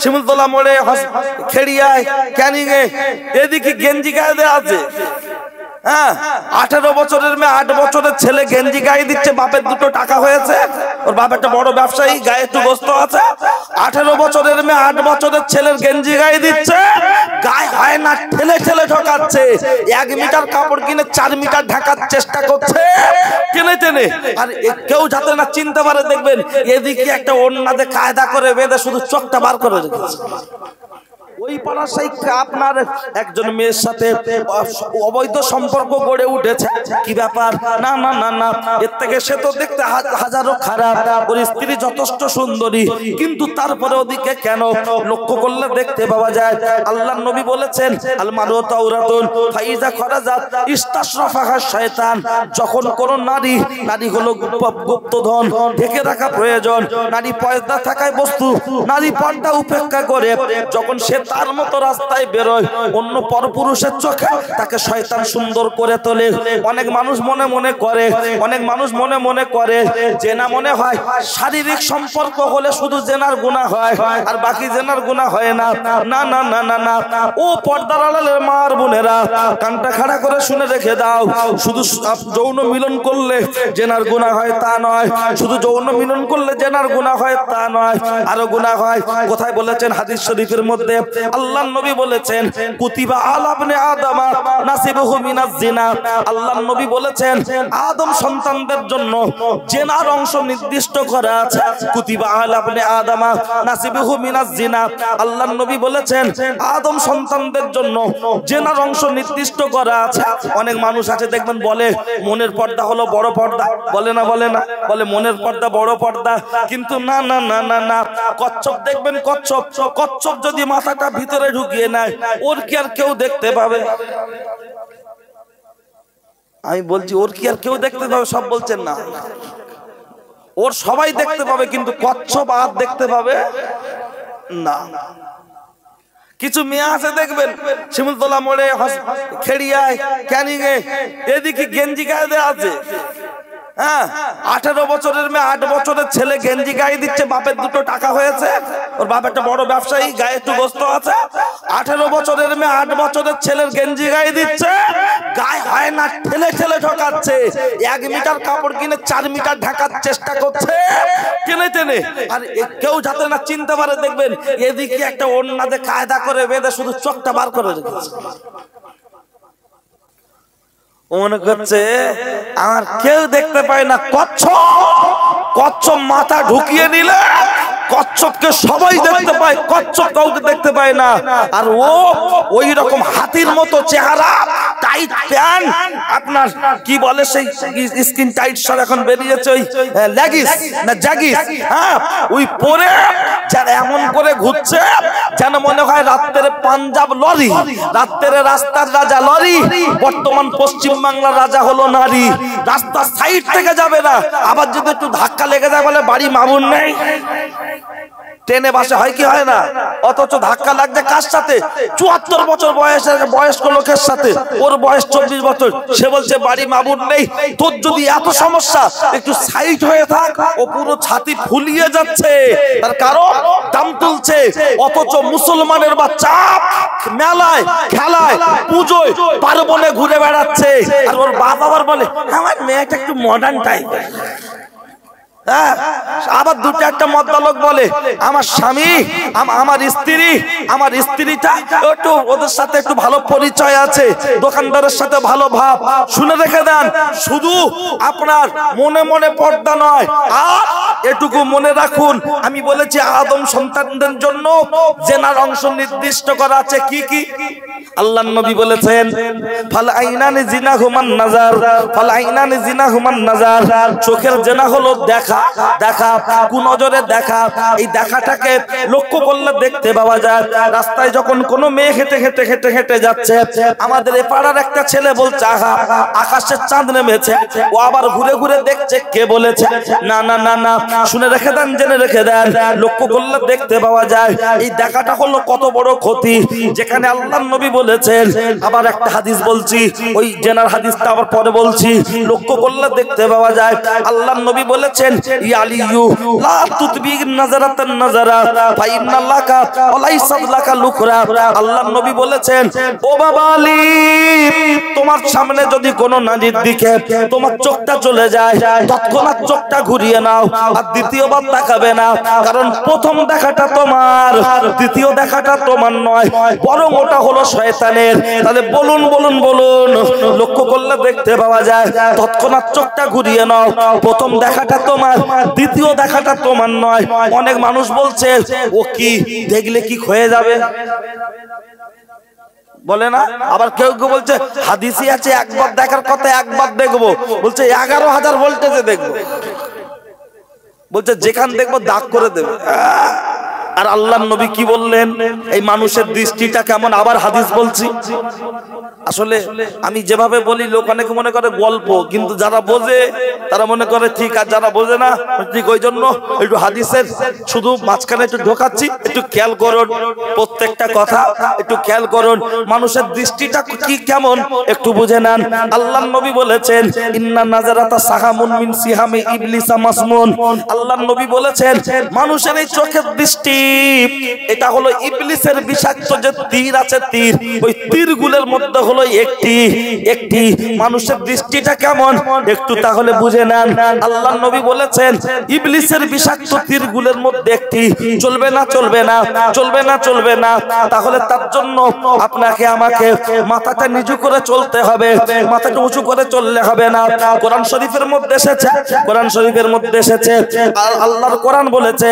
শিমুলতলা মোড়ে, খেড়িয়ায়, ক্যানিংয়ে, এদিকে গেঞ্জি গায়ে দেওয়া আছে। হ্যাঁ, 18 বছরের মেয়ে 8 বছরের ছেলে গেঞ্জি গায়ে দিচ্ছে। বাপের দুটো টাকা হয়েছে, ওর বাপ একটা বড় ব্যবসায়ী, গায়ে একটু গোস্ত আছে। 18 বছরের মেয়ে 8 বছরের ছেলের গেঞ্জি গায়ে দিচ্ছে, গায়ে হয় না, ঠেলে ঠেলে ঢোকাচ্ছে। 1 মিটার কাপড় কিনে 4 মিটার ঢাকার চেষ্টা করছে টেনে টেনে। আর কেউ যাতে না চিনতে পারে, দেখবেন এদিকে একটা ওড়নাতে কায়দা করে বেঁধে শুধু চোখটা বার করে রেখেছে। ওই পাড়ার সেই আপনার একজন মেয়ের সাথে অবৈধ সম্পর্ক গড়ে উঠেছে। কি ব্যাপার? না না না না, এর থেকে সে তো দেখতে হাজারো খারাপ, ওর স্ত্রী যথেষ্ট সুন্দরী, কিন্তু তারপরে ওদিকে কেন লক্ষ্য করলে দেখতে পাওয়া যায় আল্লাহর নবী বলেছেন, আল মারুতু আওরাতুন ফাইজা খরাজাত ইস্তাশরাফাহা শয়তান। যখন কোন নারী হলো গুপ্তধন, ঢেকে রাখা প্রয়োজন, নারী পর্দা থাকায় বস্তু, নারী পর্দা উপেক্ষা করে যখন সে তার মতো রাস্তায় বেরোয়, অন্য পরপুরুষের চোখে তাকে শয়তান সুন্দর করে তোলে। অনেক মানুষ মনে মনে করে জেনা মনে হয় শারীরিক সম্পর্ক হলে শুধু জেনার গুনাহ হয়, আর বাকি জেনার গুনাহ হয় না। না না না না না, ও পর্দার আড়ালের মা আর বোনেরা, কানটা খাড়া করে শুনে রেখে দাও। শুধু যৌন মিলন করলে জেনার গুনাহ হয় তা নয়, শুধু যৌন মিলন করলে জেনার গুনাহ হয় তা নয়, আরো গুনাহ হয়। কোথায় বলেছেন? হাদিস শরীফের মধ্যে আল্লাহর নবী বলেছেন, কুতিবা আলা ইবনে আদম নাসিবুহু মিনাজ জিনা। আল্লাহর নবী বলেছেন, আদম সন্তানদের জন্য জিনার অংশ নির্দিষ্ট করা আছে। কুতিবা আলা ইবনে আদম নাসিবুহু মিনাজ জিনা। আল্লাহর নবী বলেছেন, আদম সন্তানদের জন্য জিনার অংশ নির্দিষ্ট করা আছে। অনেক মানুষ আছে দেখবেন বলে মনের পর্দা হলো বড় পর্দা, বলে না বলে মনের পর্দা বড় পর্দা, কিন্তু না না না না না, কচ্ছপ দেখবেন, কচ্ছপ যদি মাথাটা ভিতরে ঢুকিয়ে নেয়, ওর কি আর কেউ দেখতে পাবে? আমি বলছি, ওর কি আর কেউ দেখতে পাবে? সব বলছেন না, ওর সবাই দেখতে পাবে, কিন্তু কচ্ছপ আর দেখতে পাবে না। কিছু মেয়ে আছে দেখবেন শিমুলতলা মোড়ে, খেড়িয়ায়, ক্যানিংয়ে, এদিকে গেঞ্জি গায়ে দেওয়া আছে। হ্যাঁ, 18 বছরের মেয়ে 8 বছরের ছেলে গেঞ্জি গায়ে দিচ্ছে। বাপের দুটো টাকা হয়েছে, ওর বাপ একটা বড় ব্যবসায়ী, গায়ে একটু গোস্ত আছে। 18 বছরের মেয়ে 8 বছরের ছেলের গেঞ্জি গায়ে দিচ্ছে, গায়ে হয় না, ঠেলে ঠেলে ঢোকাচ্ছে। 1 মিটার কাপড় কিনে 4 মিটার ঢাকার চেষ্টা করছে টেনে টেনে। আর কেউ যাতে না চিনতে পারে, দেখবেন এদিকে একটা ওড়নাতে কায়দা করে বেঁধে শুধু চোখটা বার করে রেখেছে। মনে করছে আমার কেউ দেখতে পায় না। কচ্ছপ মাথা ঢুকিয়ে নিলে কচ্ছপকে সবাই দেখতে পায়, কচ্ছপ কাউকে দেখতে পায় না। আর ও ওই রকম হাতির মতো চেহারা, টাইট প্যান্ট, আপনার কি বলে সেই স্কিন টাইট সব এখন বেরিয়েছে, ওই লেগিস না জ্যাগিস, হ্যাঁ, ওই পরে যারা এমন করে ঘুরছে যেন মনে হয় রাত্রে পাঞ্জাব লরি, রাত্রে রাস্তার রাজা লরি। বর্তমান পশ্চিম বাংলার রাজা হলো নারী। রাস্তার সাইড থেকে যাবে না, আবার যদি একটু ধাক্কা লেগে যায় বলে বাড়ি মামুন নেই। ট্রেনে বাসে হয় কি হয় না, অথচ ধাক্কা লাগছে কার সাথে? 74 বছর বয়সের বয়স্ক লোকের সাথে, ওর বয়স 24 বছর, সে বলছে বাড়ি মামুন নেই। তোর যদি এত সমস্যা, একটু সাইড হয়ে থাক। ও পুরো ছাতি ফুলিয়ে যাচ্ছে, তার কারণ দাম তুলছে। অথচ মুসলমানের বাচ্চা মেলায়, খেলায়, পুজোয়, পার্বণে ঘুরে বেড়াচ্ছে। আর ওর বাবা আবার বলে আমার মেয়েটা একটু মডার্ন টাইপ। হ্যাঁ, আবার দু চারটা মদ্দা লোক বলে আমার স্বামী, আমার স্ত্রীটা একটু ওদের সাথে একটু ভালো পরিচয় আছে, দোকানদারের সাথে ভালো ভাব। শুনে রেখে দেন, শুধু আপনার মনে মনে পর্দা নয়, আর এটুকু মনে রাখুন, আমি বলেছি আদম সন্তানদের জন্য জেনার অংশ নির্দিষ্ট করা আছে। কি কি? আল্লাহর নবী বলেছেন, ফাল আইনানি জিনাহুমান নাজার, ফাল আইনানি জিনাহুমান নাজার। চোখের জেনা হলো দেখা, কুনজরে দেখা। এই দেখাটাকে লক্ষ্য করলে দেখতে পাওয়া যায়। রাস্তায় যখন কোনো মেয়ে হেঁটে যাচ্ছে, আমাদের এ পাড়ার একটা ছেলে বলছে আহা আকাশের চাঁদ নেমেছে, ও আবার ঘুরে ঘুরে দেখছে। কে বলেছে? না না না না, শুনে রেখে দেন, জেনে রেখে দেন, লক্ষ্য করলে দেখতে পাওয়া যায়। এই দেখাটা হলো কত বড় ক্ষতি, যেখানে আল্লাহর নবী বলেছেন। আবার একটা হাদিস বলছি, ওই জেনার হাদিসটা আবার পরে বলছি। লক্ষ্য করলে দেখতে পাওয়া যায়, আল্লাহর নবী বলেছেন ইয়া আলিয়ু লা তুতবির নাজারাতান নাজারা ফাইন্না লাকা ওয়া লাইসা লাকা লুকরা। আল্লাহর নবী বলেছেন, ও বাবা আলী, তোমার সামনে যদি কোনো নারীর দিকে তোমার চোখটা চলে যায়, তৎক্ষণাৎ চোখটা ঘুরিয়ে নাও, আর দ্বিতীয়বার তাকাবে না। কারণ প্রথম দেখাটা তোমার, দ্বিতীয় দেখাটা তোমার নয়, বরং ওটা হলো শয়তানের। তাহলে বলুন বলুন বলুন, লক্ষ্য করলে দেখতে পাওয়া যায় তৎক্ষণাৎ চোখটা ঘুরিয়ে নাও, প্রথম দেখাটা তোমার, দ্বিতীয় দেখাটা তোমার নয়। অনেক মানুষ বলছে, ও কি দেখলে কি হয়ে যাবে বলে না। আবার কেউ কেউ বলছে হাদিসে আছে একবার দেখার কথা একবার দেখবো, বলছে 11,000 ভোল্টেজে দেখবো, বলছে যেখান দেখবো দাগ করে দেবে। আর আল্লাহর নবী কি বললেন, এই মানুষের দৃষ্টিটা কেমন, আবার হাদিস বলছি। আসলে আমি যেভাবে বলি লোক অনেকে মনে করে গল্প, কিন্তু যারা বোঝে তারা মনে করে ঠিক, আর যারা বোঝে না ঠিক। ওই জন্য একটু হাদিসের শুধু মাঝখানে একটু ঢোকাচ্ছি, একটু খেয়াল করুন, প্রত্যেকটা কথা একটু খেয়াল করুন, মানুষের দৃষ্টিটা কি কেমন একটু বুঝে নেন। আল্লাহর নবী বলেছেন, ইন্না নাজারাতা সাহামুন মিন সিহামি ইবলিসা মাসমুন। আল্লাহর নবী বলেছেন, মানুষের এই চোখের দৃষ্টি, এটা হলো ইবলিসের বিষাক্ত যে তীর আছে, তীর, ওই তীরগুলোর মধ্যে হলো একটি। মানুষের দৃষ্টিটা কেমন একটু তাহলে বুঝে নেন। আল্লাহর নবী বলেছেন, ইবলিসের বিষাক্ত তীরগুলোর মধ্যে একটি। চলবে না চলবে না চলবে না চলবে না, তাহলে তার জন্য আপনাকে আমাকে মাথাটা নিচু করে চলতে হবে, মাথাটা উঁচু করে চললে হবে না। কোরআন শরীফের মধ্যে এসেছে, কোরআন শরীফের মধ্যে এসেছে, আর আল্লাহর কোরআন বলেছে,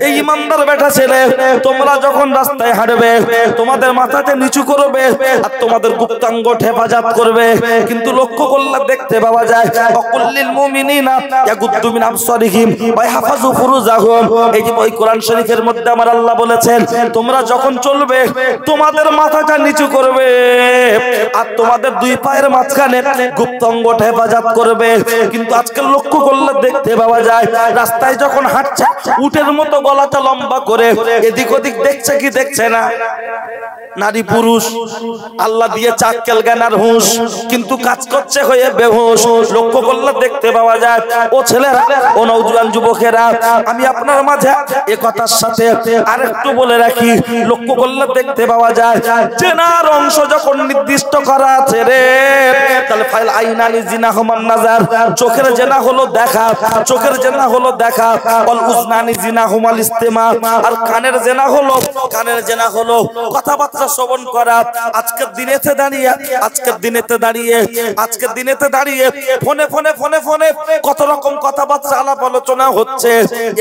এই ইমানদার বেটা ছেলে, তোমরা যখন রাস্তায় হাঁটবে তোমাদের মাথাতে নিচু করবে আর তোমাদের গুপ্তাঙ্গ হেফাজত করবে। কিন্তু লক্ষ্য করলে দেখতে পাওয়া যায়, অকুল্লিল মুমিনিনা ইয়াগুদ্দু মিন আবসারিহিম ওয়া ইয়াহফাযু ফুরুজাহুম। এই যে ওই কোরআন শরীফের মধ্যে আমার আল্লাহ বলেছেন, তোমরা যখন চলবে তোমাদের মাথাটা নিচু করবে আর তোমাদের দুই পায়ের মাঝখানে গুপ্তাঙ্গ হেফাজত করবে। কিন্তু আজকে লক্ষ্য করলে দেখতে পাওয়া যায়, রাস্তায় যখন হাঁটছে উটের মতো গলাটা লম্বা করে এদিক ওদিক দেখছে কি দেখছে না, নারী পুরুষ আল্লাহ দিয়ে চাক্কেল জ্ঞান আর হুঁশ, কিন্তু কাজ করছে হয়ে বেহুশ। লক্ষ্য করলে দেখতে পাওয়া যায়, ও ছেলেরা, ও নওজোয়ান যুবকেরা, আমি আপনার মাঝে এ কথার সাথে আরেকটু বলে রাখি, লক্ষ্য করলে দেখতে পাওয়া যায়, জেনার অংশ যখন নির্দিষ্ট করা আছে রে, তাহলে ফাইল আইনানি জিনাহুমান নাজার, চোখের জেনা হলো দেখা, চোখের জেনা হলো দেখা, অল উজনানি জিনাহুমাল ইস্তেমা, আর কানের জেনা হলো, কানের জেনা হলো কথাবার্তা শ্রবণ করা। আজকের দিনেতে দাঁড়িয়ে, আজকের দিনেতে দাঁড়িয়ে, আজকের দিনেতে দাঁড়িয়ে ফোনে ফোনে ফোনে ফোনে কত রকম কথাবার্তা আলাপ আলোচনা হচ্ছে,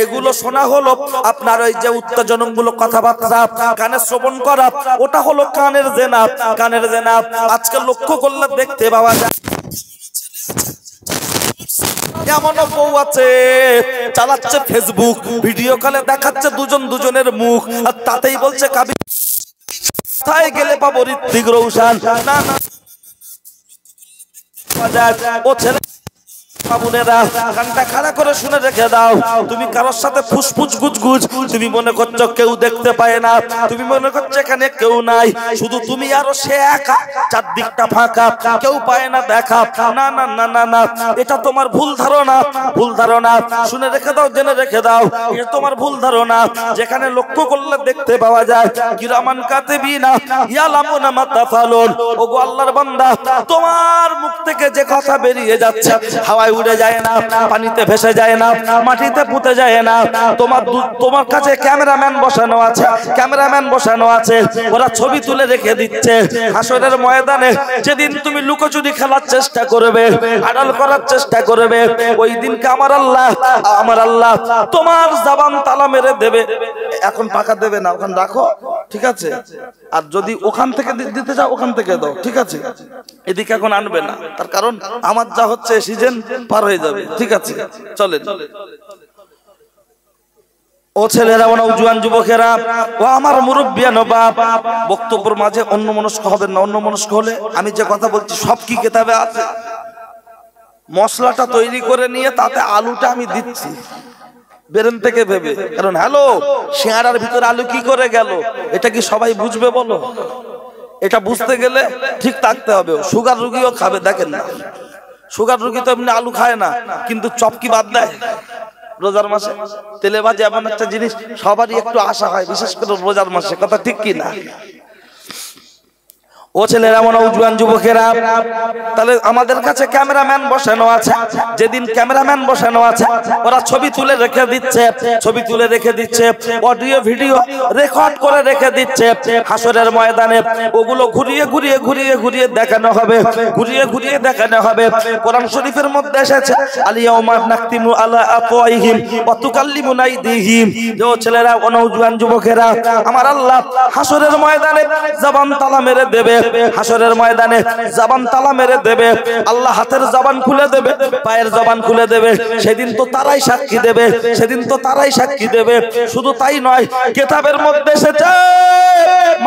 এগুলো শোনা হলো আপনার ওই যে উত্তেজনামূলক কথাবার্তা, কানে শ্রবণ করা, ওটা হলো কানের জেনা, কানের জেনা। আজকে লক্ষ্য করলে দেখতে পাওয়া যায়, এমন বউ আছে চালাচ্ছে ফেসবুক, ভিডিও কলে দেখাচ্ছে দুজন দুজনের মুখ, আর তাতেই বলছে কাবি কোথায় গেলে পাবো ঋত্বিক রোশন। না না, ও ছেলে বাবুনেরা কানটা খাড়া করে শুনে রেখে দাও, তুমি কারোর সাথে ফুসফুস গুজগুজ, তুমি মনে করছো কেউ দেখতে পায় না, তুমি মনে করছো এখানে কেউ নাই, শুধু তুমি আরো সে একা, চারদিকটা ফাঁকা, কেউ পায় না দেখা। না না না না না, এটা তোমার ভুল ধারণা, ভুল ধারণা, শুনে রেখে দাও, জেনে রেখে দাও, এটা তোমার ভুল ধারণা। যেখানে লক্ষ্য করলে দেখতে পাওয়া যায়, কিরামান কাতিবিনা ইয়ালামুনা মা তাফালুন। ওগো আল্লাহর বান্দা, তোমার মুখ থেকে যে কথা বেরিয়ে যাচ্ছে হাওয়ায় উড়ে যায় না, পানিতে ভেসে যায় না, মাটিতে পুঁতে যায় না। তোমার কাছে ক্যামেরাম্যান বসানো আছে, ক্যামেরাম্যান বসানো আছে, ওরা ছবি তুলে রেখে দিচ্ছে। হাসরের ময়দানে যেদিন তুমি লুকোচুরি খেলার চেষ্টা করবে, আড়াল করার চেষ্টা করবে, ওই দিনকে আমার আল্লাহ তোমার জবান তালা মেরে দেবে। এখন পাকা দেবে না, ওখানে রাখো, ঠিক আছে? আর যদি ওখান থেকে দিতে চাও ওখান থেকে দাও, ঠিক আছে? এদিকে এখন আনবে না, তার কারণ আমার যা হচ্ছে সিজন পার হয়ে যাবে, ঠিক আছে? চলেন ও ছেলেরা, ও নওজোয়ান যুবকেরা, ও আমার মুরব্বিয়ান বাপ, বক্তব্যের মাঝে অন্যমনস্ক হবেন না। অন্যমনস্ক হলে আমি যে কথা বলছি সব কি কিতাবে আছে, মশলাটা তৈরি করে নিয়ে তাতে আলুটা আমি দিচ্ছি বেরেন থেকে ভেবে। কারণ হ্যালো, সিঙ্গারার ভিতরে আলু কি করে গেল, এটা কি সবাই বুঝবে বলো? এটা বুঝতে গেলে ঠিক থাকতে হবে। সুগার রোগীও খাবে, দেখেন না, সুগার রোগী তো এমনি আলু খায় না, কিন্তু চপ কি বাদ দেয়? রোজার মাসে তেলে ভাজা এমন একটা জিনিস সবারই একটু আশা হয়, বিশেষ করে রোজার মাসে। কথা ঠিক কি না? ও ছেলেরা, নওজোয়ান যুবকেরা, তাহলে আমাদের কাছে ক্যামেরাম্যান বসানো আছে। যেদিন ক্যামেরাম্যান বসানো আছে ওরা ছবি তুলে রেখে দিচ্ছে, ছবি তুলে রেখে দিচ্ছে, অডিও ভিডিও রেকর্ড করে রেখে দিচ্ছে। হাসরের ময়দানে ওগুলো ঘুরিয়ে ঘুরিয়ে ঘুরিয়ে ঘুরিয়ে দেখানো হবে, ঘুরিয়ে ঘুরিয়ে দেখানো হবে। কোরআন শরীফের মধ্যে এসেছে আলিয়াউমা নাকতিমু আলা আফওয়াহিহিম ওয়া তুকাল্লিমুনা আইদিহিম। ও ছেলেরা, ও নওজোয়ান যুবকেরা, আমার আল্লাহ হাসরের ময়দানে জবান তালা মেরে দেবে। হাসরের ময়দানে জবান তালা মেরে দেবে। আল্লাহ হাতের জবান খুলে দেবে, পায়ের জবান খুলে দেবে। সেদিন তো তারাই সাক্ষী দেবে, সেদিন তো তারাই সাক্ষী দেবে। শুধু তাই নয়, কিতাবের মধ্যে এসেছে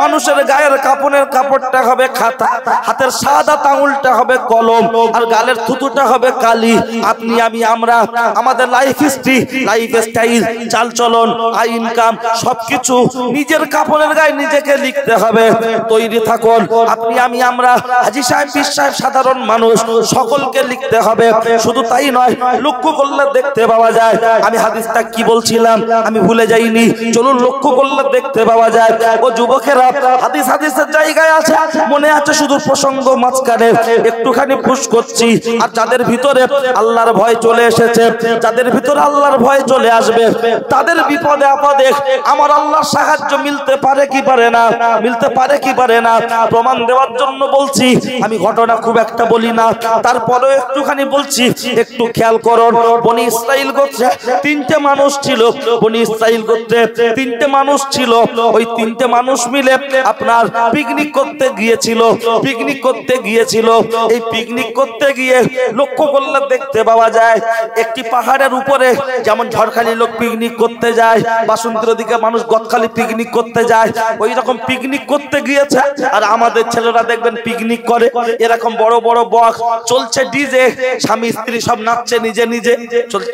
মানুষের গায়ের কাপড়ের কাপড়টা হবে খাতা, হাতের সাদা আঙুলটা হবে কলম, আর গালের থুতুটা হবে কালি। আপনি আমি আমরা আমাদের লাইফ হিস্ট্রি, লাইফ স্টাইল, চালচলন, আই ইনকাম সবকিছু নিজের কাপড়ের গায়ে নিজেকে লিখতে হবে। তৈরি থাকুন। আপনি আমি আমরা হাজী সাহেব, পীর সাহেব, সাধারণ মানুষ সকলকে লিখতে হবে। শুধু তাই নয়, লক্ষ্য করলে দেখতে পাওয়া যায়। আমি হাদিসটা কি বলছিলাম আমি ভুলে যাইনি, চলুন লক্ষ্য করলে দেখতে পাওয়া যায়। ও যুবকেরা, হাদিসের জায়গায় আছে, মনে আছে, শুধু প্রসঙ্গ মাঝখানে একটুখানি পুশ করছি। আর যাদের ভিতরে আল্লাহর ভয় চলে এসেছে, যাদের ভিতরে আল্লাহর ভয় চলে আসবে, তাদের বিপদে আপদে আমার আল্লাহর সাহায্য মিলতে পারে কি পারে না, মিলতে পারে কি পারে না প্রমাণ দেওয়ার জন্য বলছি। আমি ঘটনা খুব একটা বলি না, তারপরেও একটুখানি বলছি, একটু খেয়াল করুন। বনি ইসরাইল গোত্রে তিনটে মানুষ ছিল, বনি ইসরাইল গোত্রে তিনটে মানুষ ছিল। ওই তিনটে মানুষ মিলে আপনার পিকনিক করতে গিয়েছিল, পিকনিক করতে গিয়েছিল। এই পিকনিক করতে গিয়ে লক্ষ্য করলে দেখতে পাওয়া যায় একটি পাহাড়ের উপরে, যেমন ঝড়খালি লোক পিকনিক করতে যায়, বাসন্তীর দিকে মানুষ গদখালি পিকনিক করতে যায়, ওই রকম পিকনিক করতে গিয়েছে। আর আমাদের ছেলেরা দেখবেন পিকনিক করে এরকম বড় বড় বক্স চলছে, ডিজে, স্বামী স্ত্রী সব নাচছে নিজে নিজে,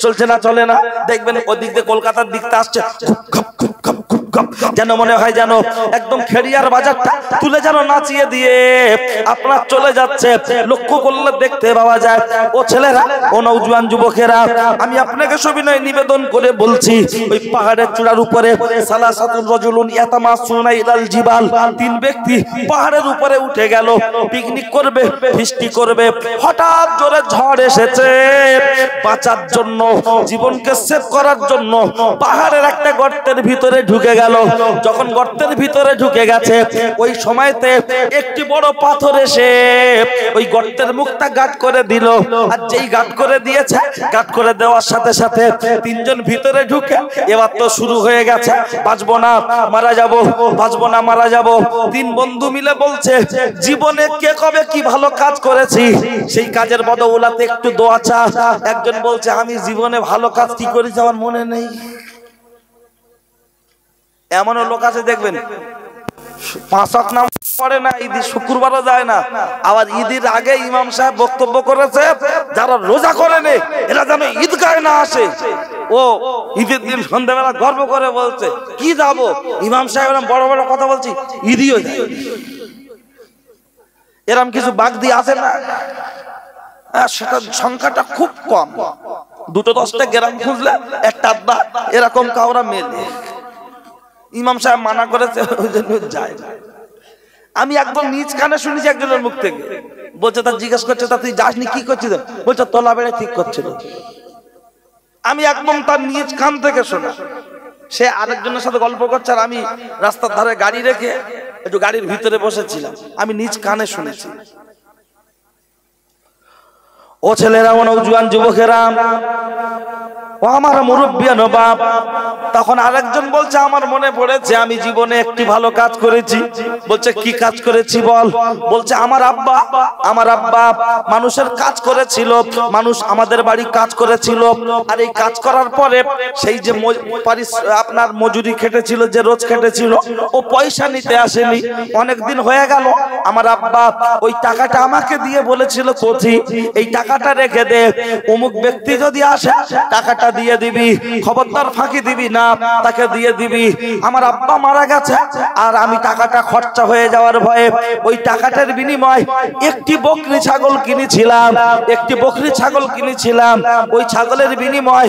চলছে না, চলে না। দেখবেন ওদিক দিয়ে কলকাতার দিকতে আসছে, যেন মনে হয় যেন একদম খেড়িয়ার বাজারটা তুলে যেন নাচিয়ে দিয়ে আপনার চলে যাচ্ছে। লক্ষ্য করলে দেখতে পাওয়া যায়। ও ছেলেরা, ও নওজোয়ান যুবকেরা, আমি আপনাকে সবিনয় নিবেদন করে বলছি, ওই পাহাড়ের চূড়ার উপরে সালাসাতুন রাজুলুন ইয়াতামাসুনা ইলাল জিবাল, তিন ব্যক্তি পাহাড়ের উপরে উঠে গেল, পিকনিক করবে, ফিস্টি করবে। হঠাৎ জোরে ঝড় এসেছে, বাঁচার জন্য, জীবনকে সেভ করার জন্য পাহাড়ের একটা গর্তের ভিতরে ঢুকে গেল। যখন গর্তের ভিতরে ঢুকে গেছে, ওই সময়তে একটি বড় পাথর এসে ওই গর্তের মুখটা গাট করে দিল। আর যেই গাট করে দিয়েছে, গাট করে দেওয়ার সাথে সাথে তিনজন ভিতরে ঢুকে এবার তো শুরু হয়ে গেছে, বাঁচবো না মারা যাবো, বাঁচবো না মারা যাবো। তিন বন্ধু মিলে বলছে, জীবনে কে কবে কি ভালো কাজ করেছি, সেই কাজের বদৌলতে একটু দোয়া চা। একজন বলছে, আমি জীবনে ভালো কাজ কি করেছি আমার মনে নেই। এমনও লোক আছে দেখবেন, 5 ওয়াক্ত নামাজ পড়ে না, ঈদ শুক্রবারও যায় না, আবার ঈদের আগে ইমাম সাহেব বক্তব্য করেছে যারা রোজা করে নে এরা যেন ঈদগাহে না আসে। ও ঈদের দিন সন্ধ্যাবেলা গর্ব করে বলছে, কি যাবো, ইমাম সাহেব বড় বড় কথা বলছি, ঈদিও যায়। এরম কিছু বাগ দিয়ে আছে না, সেটা সংখ্যাটা খুব কম। 2-10টা গ্রাম খুঁজলে একটা আড্ডা এরকম কাউরা মেলে। ইমাম সাহেব মানা করেছে, ওই জন্য যায়। আমি একদম নিজ কানে শুনেছি একজনের মুখ থেকে, বলছে, তার জিজ্ঞেস করছে, তা তুই যাসনি কি করছিস? বলছে, তলা বেড়ে ঠিক করছিল। আমি একদম তার নিজ কান থেকে শোনা। সে আরেকজনের সাথে গল্প করছে, আর আমি রাস্তার ধারে গাড়ি রেখে একটু গাড়ির ভিতরে বসেছিলাম, আমি নিজ কানে শুনেছি। ও ছেলেরা, ও নওজোয়ান যুবকেরা, ও আমার মুরব্বিয়ান বাপ, তখন আরেকজন বলছে, আমার মনে পড়েছে আমি জীবনে একটি ভালো কাজ করেছি। বলছে, কি কাজ করেছি বল? বলছে, আমার আব্বা মানুষের কাজ করেছিল, মানুষ আমাদের বাড়ি কাজ করেছিল। আর এই কাজ করার পরে সেই যে আপনার মজুরি খেটেছিল, যে রোজ খেটেছিল, ও পয়সা নিতে আসেনি, অনেকদিন হয়ে গেল। আমার আব্বা ওই টাকাটা আমাকে দিয়ে বলেছিল, কোথি এই টাকাটা রেখে দে, অমুক ব্যক্তি যদি আসে টাকাটা দিয়ে দিবি, খবরদার ফাঁকি দিবি না, তাকে দিয়ে দিবি। আমার আব্বা মারা গেছে আর আমি টাকাটা খরচা হয়ে যাওয়ার ভয়ে ওই টাকাটার বিনিময় একটি বকরি ছাগল কিনেছিলাম, একটি বকরি ছাগল কিনেছিলাম। ওই ছাগলের বিনিময়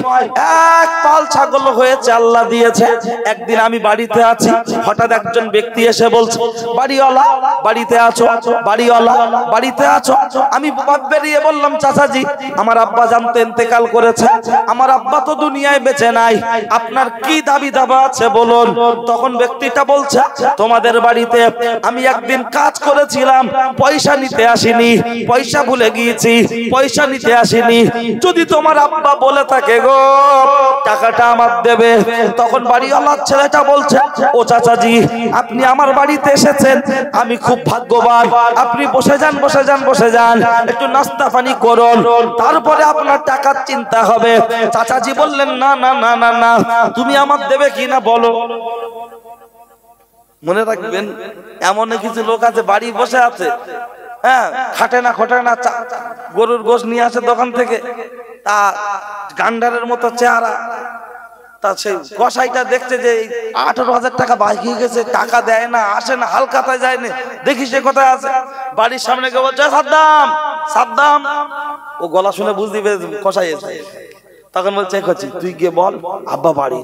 এক পাল ছাগল হয়েছে, আল্লাহ দিয়েছে। একদিন আমি বাড়িতে আছি, হঠাৎ একজন ব্যক্তি এসে বলছে, বাড়িওয়ালা বাড়িতে আছো, বাড়িওয়ালা বাড়িতে আছো। আমি বেরিয়ে বললাম, চাচাজি আমার আব্বা জানতে ইন্তেকাল করেছে, আমার আব্বা তো দুনিয়ায় বেঁচে নাই, আপনার কি দাবি দাবা আছে বলুন। তখন ব্যক্তিটা বলছে, তোমাদের বাড়িতে আমি একদিন কাজ করেছিলাম, পয়সা নিতে আসিনি, পয়সা ভুলে গিয়েছি, পয়সা নিতে আসিনি। যদি তোমার আব্বা বলে থাকে গো টাকাটা আমার দেবে। তখন বাড়িওয়ালার ছেলেটা বলছে, ও চাচাজি আপনি আমার বাড়িতে এসেছেন, আমি খুব ভাগ্যবান, আপনি বসে যান বসে যান বসে যান, একটু নাস্তা পানি করুন, তারপরে আপনার টাকার চিন্তা হবে। চাচাজি বললেন, না না না না না, তুমি আমার দেবে কিনা বলো। মনে রাখবেন, এমন কিছু লোক আছে বাড়ি বসে আছে, হ্যাঁ খাটে না খোটে না, গরুর গোশ নিয়ে আসে দোকান থেকে, তা গান্ডারের মতো চেহারা, তা সেই কসাইটা দেখছে যে 18,000 টাকা বাকি গেছে, টাকা দেয় না, আসে না, হালকাতায় যায় না, দেখি সে কোথায় আছে। বাড়ির সামনে গিয়ে বলছে, সাদ্দাম সাদ্দাম, ও গলা শুনে বুঝতে পেরেছে কসাই এসে। তখন বলছে, তুই গিয়ে বল আব্বা বাড়ি।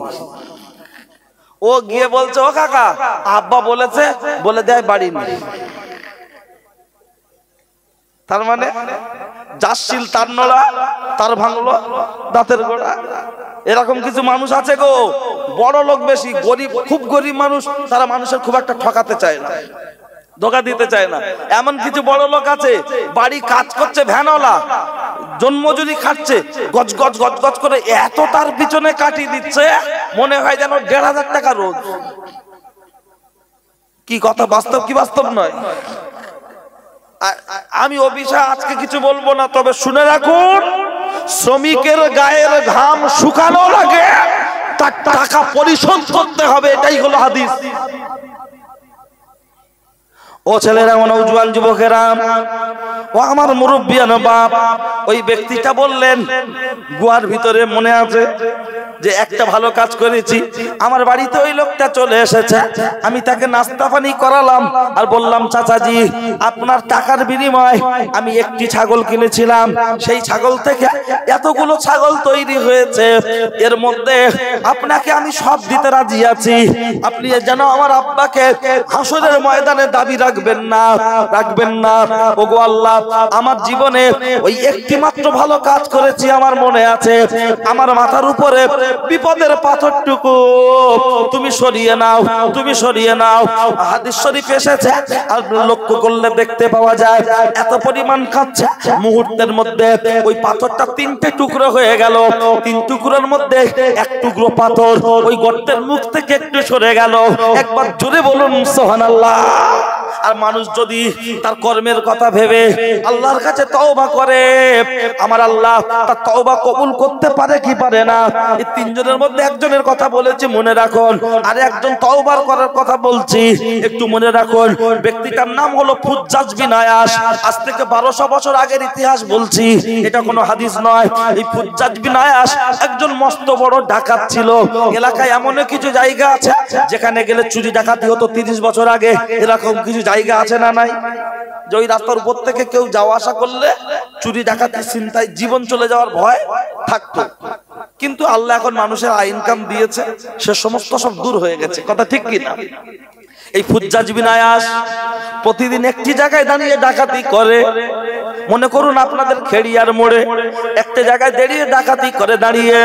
ও গিয়ে বলছে, ও কাকা আব্বা বলেছে, বলে দেয় বাড়ি নেই। তার মানে যার শিল তার নোড়া, তার ভাঙলো দাঁতের গোড়া। এরকম কিছু মানুষ আছে গো, বড় লোক বেশি, গরিব খুব গরিব মানুষ, তারা মানুষের খুব একটা ঠকাতে চায় না, ধোকা দিতে চায় না। এমন কিছু বড় লোক আছে, বাড়ি কাজ করছে ভ্যানওয়ালা, জন্মজুরি খাচ্ছে, গজ গজ গজ গজ করে এত তার পিছনে কাটিয়ে দিচ্ছে, মনে হয় যেন 1,500 টাকা রোজ। কি কথা বাস্তব কি বাস্তব নয়? আমি ও বিষয়ে আজকে কিছু বলবো না, তবে শুনে রাখুন, শ্রমিকের গায়ের ঘাম শুকানো লাগে, তার টাকা পরিশোধ করতে হবে, এটাই হলো হাদিস। ও ছেলেরা, নওজোয়ান যুবকেরা, ও আমার মুরব্বিয়ান বাপ, ওই ব্যক্তিটা বললেন, গুহার ভিতরে মনে আছে যে একটা ভালো কাজ করেছি, আমার বাড়িতে ওই লোকটা চলে এসেছে, আমি তাকে নাস্তা পানি করালাম আর বললাম, চাচাজি আপনার টাকার বিনিময়ে আমি একটি ছাগল কিনেছিলাম, সেই ছাগল থেকে এতগুলো ছাগল তৈরি হয়েছে, এর মধ্যে আপনাকে আমি সব দিতে রাজি আছি, আপনি যেন আমার আব্বাকে হাসরের ময়দানে দাবি রাখবেন না, রাখবেন না। ওগো আল্লাহ, আমার জীবনে ওই একটি মাত্র ভালো কাজ করেছি, আমার মনে আছে, আমার মাথার উপরে বিপদের পাথরটুকু তুমি সরিয়ে নাও, তুমি সরিয়ে নাও। হাদিস শরীফ এসেছে, আর লক্ষ্য করলে দেখতে পাওয়া যায় এত পরিমাণ কাঁদছে, মুহূর্তের মধ্যে ওই পাথরটা 3টে টুকরো হয়ে গেল, 3 টুকরোর মধ্যে এক টুকরো পাথর ওই গর্তের মুখ থেকে একটু সরে গেল। একবার জোরে বলুন সুবহানাল্লাহ। আর মানুষ যদি তার কর্মের কথা ভেবে আল্লাহর কাছে তওবা করে, আমার আল্লাহ তার তওবা কবুল করতে পারে কি পারে না। এই 3 জনের মধ্যে একজনের কথা বলেছি, মনে রাখুন, আর একজন তওবার করার কথা বলছি, একটু মনে রাখুন। ব্যক্তিটার নাম হলো ফুজ্জাজ বিন আয়াস। আজ থেকে 1200 বছর আগের ইতিহাস বলছি, এটা কোনো হাদিস নয়। এই ফুজ্জাজ বিন আয়াস একজন মস্ত বড় ডাকাত ছিল। এলাকায় এমন কিছু জায়গা আছে যেখানে গেলে চুরি ডাকাতি হতো 30 বছর আগে, এরকম কিছু জায়গা আছে না নাই? যে ওই রাস্তার উপর থেকে কেউ যাওয়া আসা করলে চুরি ডাকাতি চিন্তায় জীবন চলে যাওয়ার ভয় থাকতো। কিন্তু আল্লাহ এখন মানুষের ইনকাম দিয়েছে, সে সমস্ত সব দূর হয়ে গেছে, কথা ঠিক কি না? এই ফুজ্জাজ বিন আয়াস প্রতিদিন একটি জায়গায় দাঁড়িয়ে ডাকাতি করে। মনে করুন আপনাদের খেড়িয়ার মোড়ে একটা জায়গায় দাঁড়িয়ে ডাকাতি করে দাঁড়িয়ে।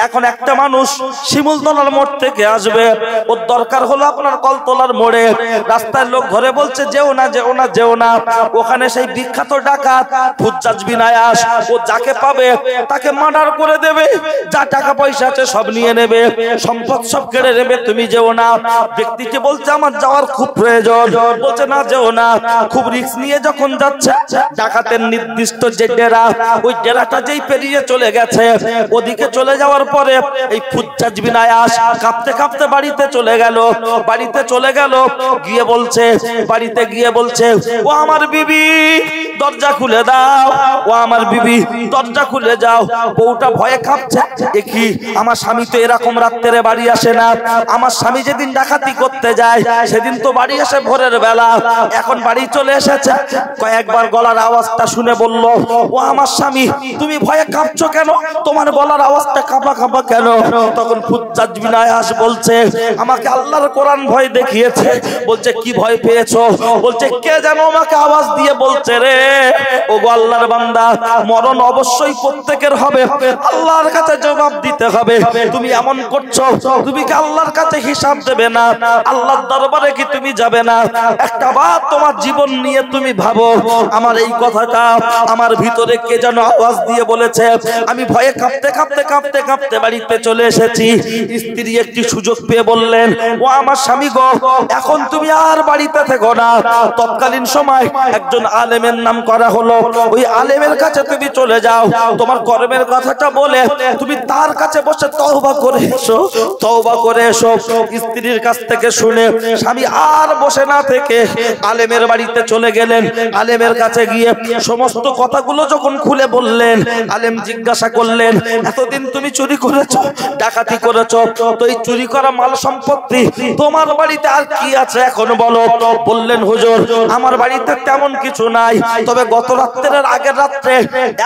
এখন একটা মানুষ শিমুলতলার মোড় থেকে আসবে, ওর দরকার হলো আপনার কলতলার মোড়ে। রাস্তার লোক ঘরে বলছে, যেও না যেও না যেও না। ওখানে সেই বিখ্যাত ডাকাত ফুজ্জাজ বিন আয়াস, ও যাকে পাবে তাকে মার্ডার করে দেবে, যা টাকা পয়সা আছে সব নিয়ে নেবে, সম্পদ সব কেড়ে নেবে, তুমি যেও না। ব্যক্তিটি বলছে, আমার যাওয়ার খুব প্রয়োজন। বলছে না যেও না, খুব রিস্ক নিয়ে যখন যাচ্ছে, ডাকাতের নির্দিষ্ট যে ডেরা, ওই ডেরাটা যেই পেরিয়ে চলে গেছে, ওদিকে চলে যাওয়ার পরে এই ফুজ্জাজ বিন আয়াস কাঁপতে কাঁপতে বাড়িতে চলে গেল। বাড়িতে চলে গেল, গিয়ে বলছে, বাড়িতে গিয়ে বলছে, ও আমার বিবি দরজা খুলে দাও, ও আমার বিবি দরজা খুলে যাও। বউটা ভয়ে কাঁপছে, দেখি আমার স্বামী তো এরকম রাত্রে বাড়ি আসে না। আমার স্বামী যেদিন ডাকাতি করতে যায় সেদিন তো বাড়ি আসে ভোরের বেলা, এখন বাড়ি চলে এসেছে। কয়েকবার গলার আওয়াজটা শুনে বলল, ও আমার স্বামী তুমি ভয়ে কাঁপছো কেন, তোমার গলার আওয়াজটা কাঁপা কাঁপা কেন? তখন ফুজ্জাজ বিন আয়াস বলছে, আমাকে আল্লাহর কোরআন ভয় দেখিয়েছে। বলছে কি ভয় পেয়েছো? বলছে কে যেন আমাকে আওয়াজ দিয়ে বলছে, রে ও গো আল্লাহর বান্দা, মরণ অবশ্যই প্রত্যেকের হবে, আল্লাহর কাছে জবাব দিতে হবে। তুমি এমন করছো, তুমি কি আল্লাহর কাছে হিসাব দেবে না? আল্লাহর দরবারে কি তুমি যাবে না? একটা বার তোমার জীবন নিয়ে তুমি ভাবো। আমার এই কথাটা আমার ভিতরে কে যেন আওয়াজ দিয়ে বলেছে। আমি ভয়ে কাঁপতে কাঁপতে কাঁপতে কাঁপতে বাড়িতে চলে এসেছি। স্ত্রী একটি সুযোগ পেয়ে বললেন, ও আমার স্বামী গো, এখন তুমি আর বাড়িতে থেকো না। তৎকালীন সময় একজন আলেমের নাম করা হলো, ওই আলেমের কাছে তুমি চলে যাও, তোমার কর্মের কথাটা বলে তুমি তার কাছে বসে তওবা করে এসো, তওবা করে এসো। স্ত্রীর কাছ থেকে শুনে স্বামী আর বসে না থেকে আলেমের বাড়িতে চলে গেলেন। আলেমের কাছে গিয়ে সমস্ত কথাগুলো যখন খুলে বললেন, আলেম জিজ্ঞাসা করলেন, এতদিন তুমি চুরি করেছো, ডাকাতি করেছো, তো এই চুরি করা মাল সম্পত্তি তোমার বাড়িতে আর কি আছে এখন বলো? বললেন, হুজুর আমার বাড়িতে তেমন কিছু নাই, তবে গত রাত্রের আগের রাত্রে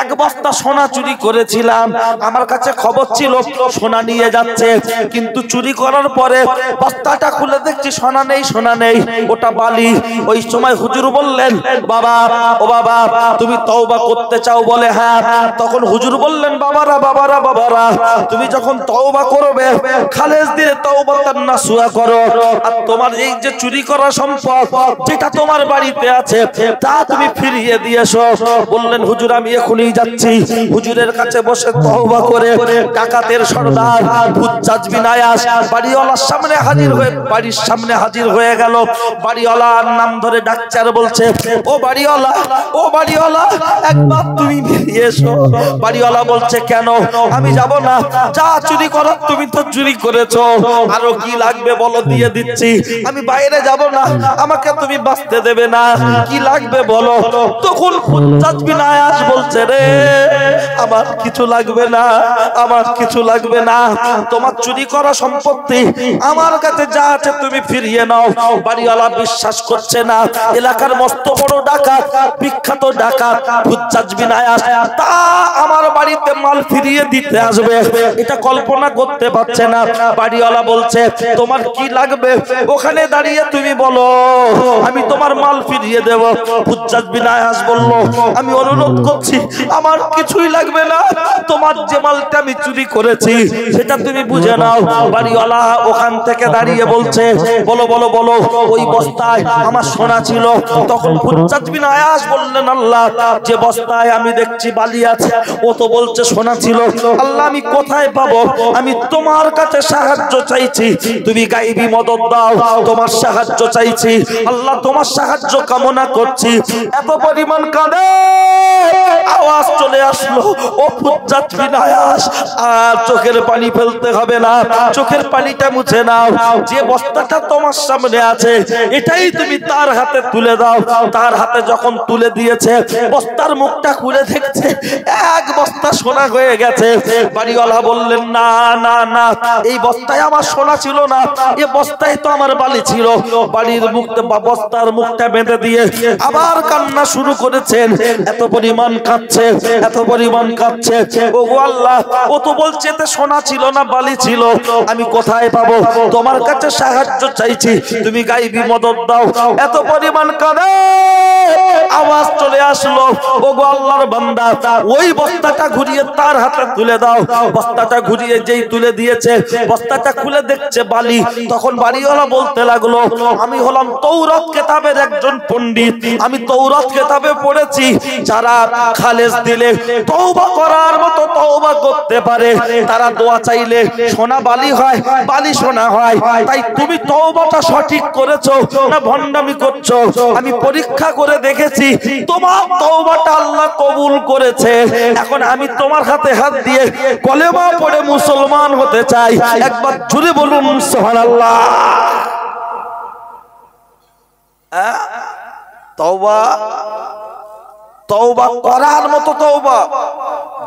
এক বস্তা সোনা চুরি করেছিলাম। আমার কাছে খবর ছিল সোনা নিয়ে যাচ্ছে, কিন্তু চুরি করার পরে বস্তাটা খুলে দেখছি সোনা নেই, সোনা নেই, ওটা বালি। ওই সময় হুজুর বললেন, বাবা ও বাবা তুমি তওবা করতে চাও? বলে হ্যাঁ। তখন হুজুর বললেন, বাবারা বাবারা বাবারা, তুমি যখন তওবা করবে খালেস দিয়ে তওবাতান নাসুহা করো, আর তোমার এই যে চুরি করা সম্পদ যেটা তোমার বাড়িতে আছে তা তুমি ফিরিয়ে দিয়েছো। বললেন, হুজুর আমি এখনই যাচ্ছি। হুজুরের কাছে বসে তওবা করে ডাকাতের সর্দার ফুজ্জাজ বিন আয়াস বাড়িওয়ালার সামনে হাজির হয়ে, বাড়ির সামনে হাজির হয়ে গেল। বাড়িওয়ালার নাম ধরে ডাকছে আর বলছে, ও বাড়িওয়ালা, ও বাড়িওয়ালা, একবার তুমি বেরিয়ে এসো। বাড়িওয়ালা বলছে, কেন? আমি যাব না, যা চুরি করার তুমি তো চুরি করেছো, আরো কি লাগবে বলো, দিয়ে দিচ্ছি। আমি বাইরে যাব না, আমাকে তুমি বাঁচতে দেবে না, কি লাগবে বলো। তখন ফুজ্জাজ বিন আয়াস বলছে, রে আমার কিছু লাগবে না, আমার কিছু লাগবে না, তোমার চুরি করা সম্পত্তি আমার কাছে যা আছে তুমি ফিরিয়ে নাও। বাড়িওয়ালা বিশ্বাস করছে না, এলাকার মস্ত বড় ডাকাত, বিখ্যাত ডাকাত ফুজ্জাজ বিন আয়াস, তা আমার বাড়িতে মাল ফিরিয়ে দিতে আসবে, এটা কল্পনা করতে পারছে না। বাড়িওয়ালা বলছে, তোমার কি লাগবে ওখানে দাঁড়িয়ে তুমি বলো, আমি তোমার মাল ফিরিয়ে দেব। ফুজ্জাজ বিন আয়াস বলল, আমি অনুরোধ করছি আমার কিছুই লাগবে না, তোমার যে মালটা আমি চুরি করেছি সেটা তুমি বুঝে নাও। বাড়িওয়ালা ওখান থেকে দাঁড়িয়ে বলছে, বলো বলো বলো, ওই বস্তায় আমার সোনা ছিল। তখন ফুজ্জাজ বিন আয়াস বললেন, আল্লাহ, যে বস্তায় আমি দেখছি বালি আছে ও তো বলছে সোনা ছিল, আল্লাহ আমি কোথায় পাবো? আমি তোমার কাছে সাহায্য চাইছি, তুমি গায়েবী মদদ দাও, তোমার সাহায্য চাইছি, আল্লাহ তোমার সাহায্য কামনা করছি। এত পরিমাণ কাঁদে আওয়াজ চলে আসলো, ও ফুজ্জাজ বিন আয়াস আর চোখের পানি ফেলতে হবে না, চোখের পানিটা মুছে নাও, যে বস্তাটা তোমার সামনে আছে এটাই তুমি তার হাতে তুলে দাও। তার হাতে যখন তুলে দিয়েছে, বস্তার মুখটা খুলে দেখছে এক বস্তা সোনা হয়ে গেছে। বাড়িওয়ালা বললেন, না না না, এই বস্তায় আমার সোনা ছিল না, এই বস্তায় তো আমার বালি ছিল। বাড়ির মুখটা বা বস্তার মুখটা বেঁধে দিয়ে আবার কান্না শুরু করেছেন। এত পরিমাণ কাঁদছে, এত পরিমাণ কাঁদছে, ও গো আল্লাহ, ও তো বলছে এতে সোনা ছিল না বালি ছিল, আমি কোথায় পাবো? তোমার কাছে সাহায্য চাইছি, তুমি গায়েবী মদদ দাও। এত পরিমাণ কাঁদে আওয়াজ চলে আসলো, ও গো আল্লাহর বান্দা, ওই বস্তাটা ঘুরিয়ে তার হাতে তুলে দাও। বস্তাটা ঘুরিয়ে যেই তুলে দিয়েছে, বস্তাটা খুলে দেখছে বালি। তখন বাড়িওয়ালা বলতে লাগলো, আমি হলাম তৌরাত কিতাবের একজন পণ্ডিত, আমি তৌরাত কিতাবে পড়েছি যারা খালেস দিলে তওবা করার মতো তওবা করতে পারে, তারা দোয়া চাইলে সোনা বালি হয়, বালি সোনা হয়। তাই তুমি তওবাটা সঠিক করেছো না ভণ্ডামি করছো, আমি পরীক্ষা করে দেখেছি তোমার তওবাটা আল্লাহ কবুল করেছে। এখন আমি তোমার হাতে হাত দিয়ে কলেমা পড়ে মুসলমান হতে চাই। একবার জোরে বলুন সুবহানাল্লাহ। তওবা তওবা করার মতো তওবা,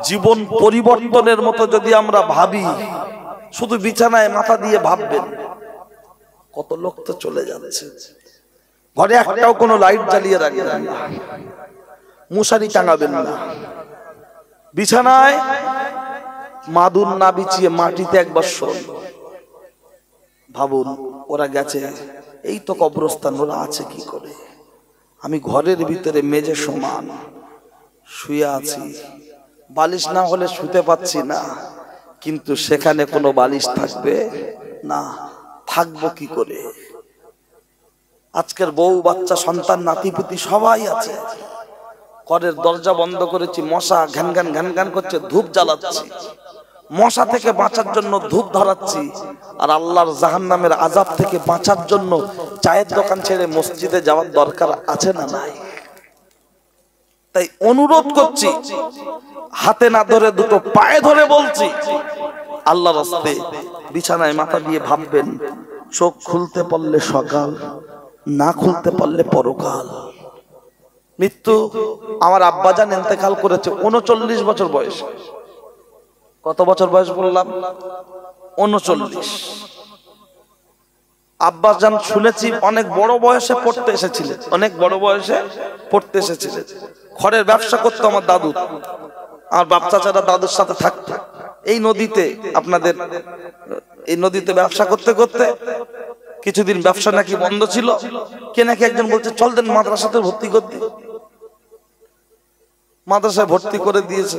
জীবন পরিবর্তনের মতো যদি আমরা ভাবি, শুধু বিছানায় মাথা দিয়ে ভাববেন, কত লোক তো চলে যাচ্ছে। ঘরে একটাও কোনো লাইট জ্বালিয়ে রাখবেন না, মশারি টাঙাবেন না, বিছানায় মাদুর না বিছিয়ে মাটিতে একবার শোন। ভাবুন ওরা গেছে, এই তো কবরস্থান, ওরা আছে কি করে? আমি ঘরের ভিতরে মেঝে সমান শুয়ে আছি, বালিশ না হলে শুতে পাচ্ছি না, কিন্তু সেখানে কোনো বালিশ থাকবে না, থাকবো কি করে? আজকের বউ বাচ্চা সন্তান নাতিপুতি সবাই আছে, ঘরের দরজা বন্ধ করেছি, মশা ঘ্যান ঘ্যান ঘ্যান ঘ্যান করছে, ধূপ জ্বালাচ্ছি, মশা থেকে বাঁচার জন্য ধূপ ধরাচ্ছি, আর আল্লাহর জাহান্নামের আযাব থেকে বাঁচার জন্য চায়ের দোকান ছেড়ে মসজিদে যাওয়ার দরকার আছে না নাই? তাই অনুরোধ করছি, হাতে না ধরে দুটো পায়ে ধরে বলছি, আল্লাহর রাস্তে বিছানায় মাথা দিয়ে ভাববেন, চোখ খুলতে পারলে সকাল, না খুলতে পারলে পরকাল। মৃত্যু, আমার আব্বাজান ইন্তেকাল করেছে 39 বছর বয়স। কত বছর বয়স বললাম? 39। আব্বাজান শুনেছি অনেক বড় বয়সে পড়তে এসেছিলেন, অনেক বড় বয়সে পড়তে এসেছিলেন। খড়ের ব্যবসা করতো আমার দাদু, আর বাপ চাচারা দাদুর সাথে থাকতো এই নদীতে। আপনাদের এই নদীতে ব্যবসা করতে করতে কিছুদিন ব্যবসা নাকি বন্ধ ছিল, কে নাকি একজন বলছে চল দেন মাদ্রাসাতে ভর্তি করতে। মাদ্রাসায় ভর্তি করে দিয়েছে,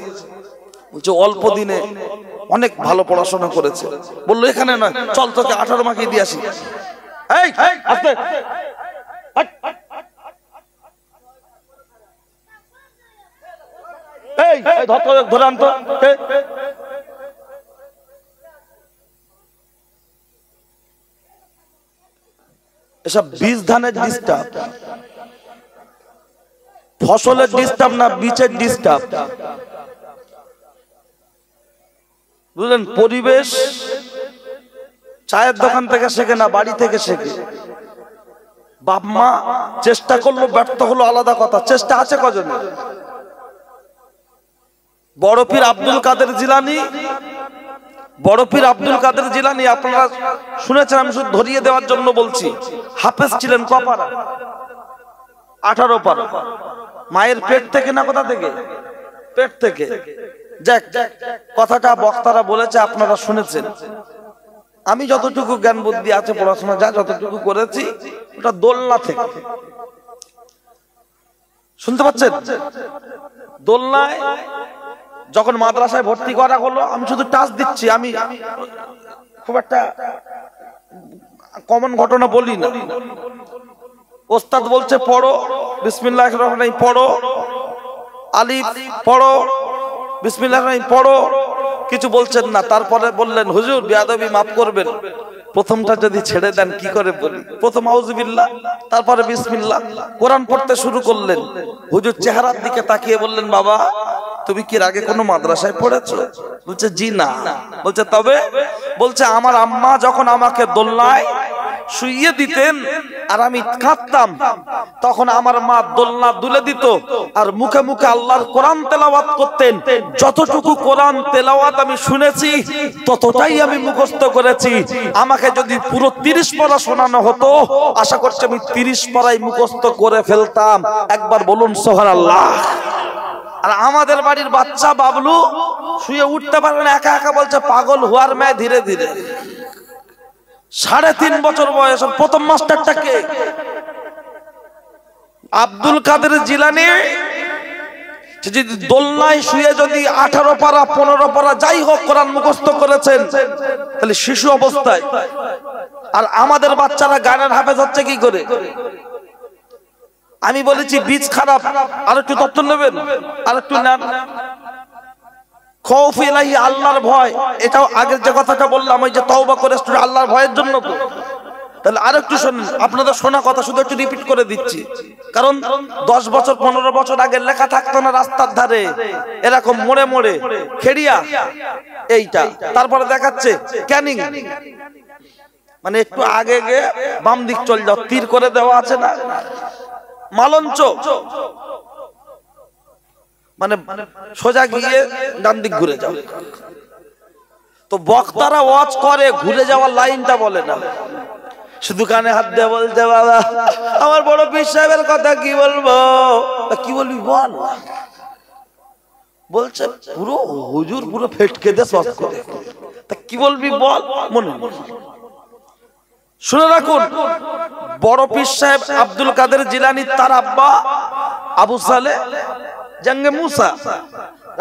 বলছে অল্প দিনে অনেক ভালো পড়াশোনা করেছে। বললো এখানে নয়, চল তোকে 18 মাকে দিয়ে আসি। এই আস্তে, এই ধরে আনতো। এসব বীজ ধানের ডিস্টার্ব, ফসলের ডিস্টার্ব না, বীজের ডিস্টার্ব। বুঝলেন? পরিবেশ চায়ের দোকান থেকে শেখে না, বাড়ি থেকে শেখে। বাপ মা চেষ্টা করলো, ব্যর্থ হলো আলাদা কথা, চেষ্টা আছে কজনে? বড় পীর আব্দুল কাদের জিলানী, বড় পীর আব্দুল কাদের জিলানী আপনারা শুনেছেন, আমি শুধু ধরিয়ে দেওয়ার জন্য বলছি। হাফেজ ছিলেন কপারা, 18 পারা। মায়ের পেট থেকে না, কোথা থেকে? পেট থেকে। যাক, কথাটা বক্তারা বলেছে, আপনারা শুনেছেন। আমি যতটুকু জ্ঞান বুদ্ধি আছে, পড়াশোনা যা যতটুকু করেছি, ওটা দোলনা থেকে। শুনতে পাচ্ছেন? দোলনায় যখন মাদ্রাসায় ভর্তি করা হলো, আমি শুধু টাচ দিচ্ছি, আমি খুব একটা কমন ঘটনা বলি না। ওস্তাদ বলছে পড়ো, বিসমিল্লাহির রহমানির রহিম পড়ো, আলিফ পড়ো, বিসমিল্লাহির রহমানির রহিম পড়ো, কিছু বলছেন না। তারপরে বললেন হুজুর বেয়াদবি মাফ করবেন, প্রথমটা যদি ছেড়ে দেন কি করে বলি? প্রথম আউযুবিল্লাহ, তারপরে বিসমিল্লাহ। কোরআন পড়তে শুরু করলেন। হুজুর চেহারার দিকে তাকিয়ে বললেন বাবা তুমি কি আগে কোনো মাদ্রাসায় পড়েছো? বলছে জি না। বলছে তবে? বলছে আমার আম্মা যখন আমাকে দোলনায় শুইয়ে দিতেন আর আমি কাঁদতাম, তখন আমার মা দোলনা দুলে দিত আর মুখে মুখে আল্লাহর কোরআন তেলাওয়াত করতেন। যতটুকু কোরআন তেলাওয়াত আমি শুনেছি ততটাই আমি মুখস্থ করেছি। আমাকে যদি পুরো 30 পারা শোনানো হতো, আশা করছি আমি 30 পারাই মুখস্থ করে ফেলতাম। একবার বলুন সুবহানাল্লাহ। আর আমাদের বাড়ির বাচ্চা বাবলু শুয়ে উঠতে পারবে না, একা একা বলছে পাগল হুয়ার মেয়ে ধীরে ধীরে। 3.5 বছর বয়স। প্রথম মাস্টারটা কে? আব্দুল কাদের জিলানী। যদি দোলনায় শুয়ে যদি 18 পারা 15 পারা যাই হোক কোরআন মুখস্থ করেছেন, তাহলে শিশু অবস্থায়। আর আমাদের বাচ্চারা গানের হাফেজ হচ্ছে কি করে? আমি বলেছি বীজ খারাপ, আর একটু তথ্য নেবেন, আর একটু নেন। খৌফ ইলাহি, আল্লাহর ভয়। এটাও আগের যে কথাটা বললাম, ওই যে তওবা করে আল্লাহর ভয়ের জন্য। তো তাহলে আরেকটু শুনুন, আপনাদের শোনা কথা শুধু একটু রিপিট করে দিচ্ছি, কারণ 10 বছর 15 বছর আগে লেখা থাকতো না রাস্তার ধারে এরকম মোড়ে মোড়ে খেড়িয়া এইটা, তারপরে দেখাচ্ছে ক্যানিং, মানে একটু আগে গিয়ে বাম দিক চল যাও, তীর করে দেওয়া আছে না মালঞ্চ, মানে সোজা গিয়ে ডান দিক ঘুরে যাও। তো বক্তারা ওয়াজ করে ঘুরে যাওয়ার লাইনটা বলে না, শুধু কানে হাত দিয়ে বলতে বাবা আমার বড় পীর সাহেবের কথা কি বলবো, কি বলবি বল, বলছে পুরো হুজুর পুরো ফেটকে দে সব করে, তা কি বলবি বল। মনে শুনে রাখুন, বড় পীর সাহেব আব্দুল কাদের জিলানী তার আব্বা আবু সালেহ জঙ্গে মুসা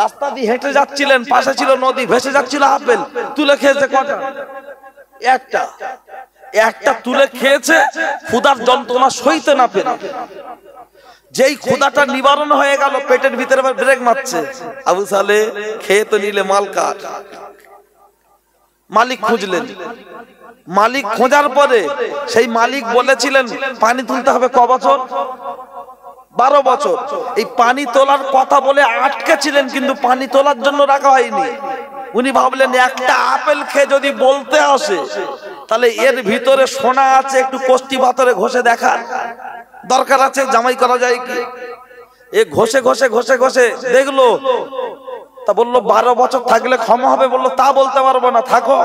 রাস্তা দিয়ে হেঁটে যাচ্ছিলেন, পাশে ছিল নদী, ভেসে যাচ্ছিল আপেল, তুলে খেয়েছে কটা? একটা তুলে খেয়েছে, ক্ষুধার যন্ত্রণা সইতে না পেরে যেই ক্ষুধাটা নিবারণ হয়ে গেল, পেটের ভিতরে ব্রেক মারছে, আবু সালেহ খেয়ে তো নিলে মাল কাট, মালিক খুঁজলেন, মালিক খোঁজার পরে সেই মালিক বলেছিলেন পানি তুলতে হবে ক বছর? 12 বছর। এই পানি তোলার কথা বলে আটকে ছিলেন, কিন্তু পানি তোলার জন্য রাখা হয়নি। উনি ভাবলেন একটা আপেল খেয়ে যদি বলতে আসে তাহলে এর ভিতরে সোনা আছে, একটু কোষ্টি পাথরে ঘষে দেখার দরকার আছে, জামাই করা যায় কি? এ ঘষে ঘষে ঘষে ঘষে দেখলো, তা বললো 12 বছর থাকলে ক্ষমা হবে, বললো তা বলতে পারবো না, থাকো।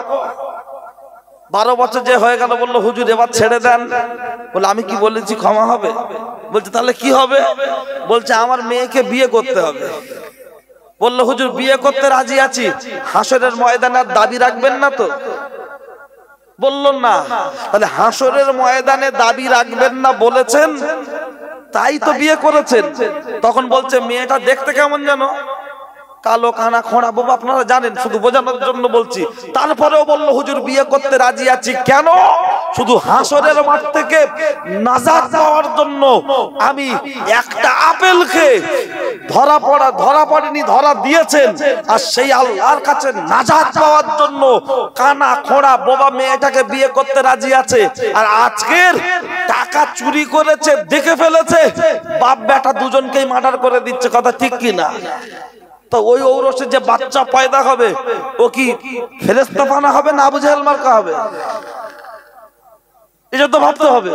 12 বছর যে হয়ে গেল, বললো হুজুর এবার ছেড়ে দেন। বলে আমি কি বলেছি ক্ষমা হবে? বলছে তাহলে কি হবে? বলছে আমার মেয়েকে বিয়ে করতে হবে। বললো হুজুর বিয়ে করতে রাজি আছি, হাসরের ময়দানে দাবি রাখবেন না তো? বলল না। তাহলে হাসরের ময়দানে দাবি রাখবেন না বলেছেন, তাই তো বিয়ে করেছেন। তখন বলছে মেয়েটা দেখতে কেমন জানো? কালো কানা খোঁড়া, বাবা আপনারা জানেন, শুধু বোঝানোর জন্য বলছি। তারপরেও বলল হুজুর বিয়ে করতে রাজি আছি। কেন? শুধু হাসরের মাঠ থেকে নাজাত পাওয়ার জন্য। আমি একটা আপেলকে ধরা পড়েনি, ধরা দিয়েছেন, আর সেই আল্লাহর কাছে নাজাত পাওয়ার জন্য কানা খোঁড়া বোবা মেয়েটাকে বিয়ে করতে রাজি আছে। আর আজকের টাকা চুরি করেছে, দেখে ফেলেছে, বাপ বেটা দুজনকেই মার্ডার করে দিচ্ছে। কথা ঠিক কি না? তো ওই ঔরসে যে বাচ্চা পয়দা হবে, ও কি ফেরেশতা বানা হবে না আবু জাহেল মার্কা হবে? এটা তো ভাবতে হবে।